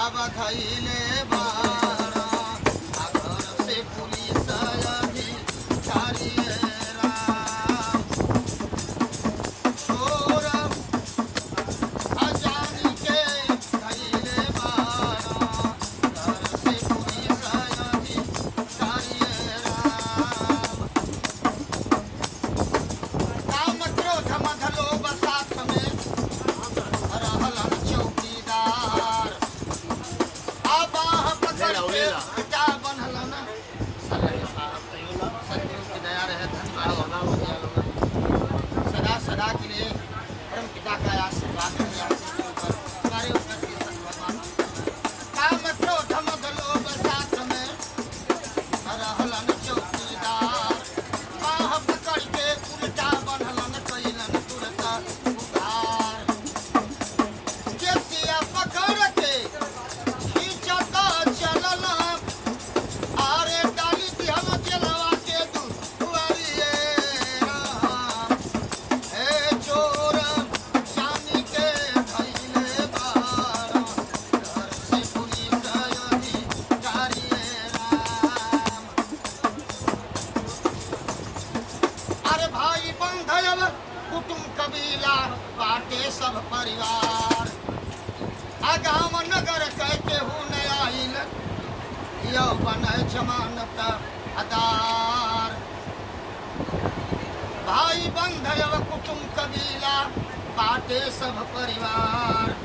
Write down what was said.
अब धैले बाड़ा आ घर से पुलिस अधिकारी राम चोर अजान के धैले बाड़ा घर से पुलिस अधिकारी राम काम क्रोध मध लोभ साथ में रहलन चौकीदार आबाह पकड़ के क्या बनलन सदगुरु की दया रहे धन्यवाद सदा सदा के लिए परम पिता का आशीर्वाद हमारे ऊपर की सद्भावना काम क्रोध मद लोभ साथ में रहलन चौकीदार बाह पकड़ के उल्टा बनलन कैलन तुरंत उधार केसिया पकड़ के खींचत चलल आरे डाली दिहल जलवा के दुआरिये राम हे चोर जानी के धैले बाड़ा घर से पुलिस अधिकारी राम अरे भाई बंधव कुटुंब कबीला बाटे सब परिवार आगाम नगर कह के हूँ न आइल यो बन जमानत अदार भाई बंधव कुटुंब कबीला बाटे सब परिवार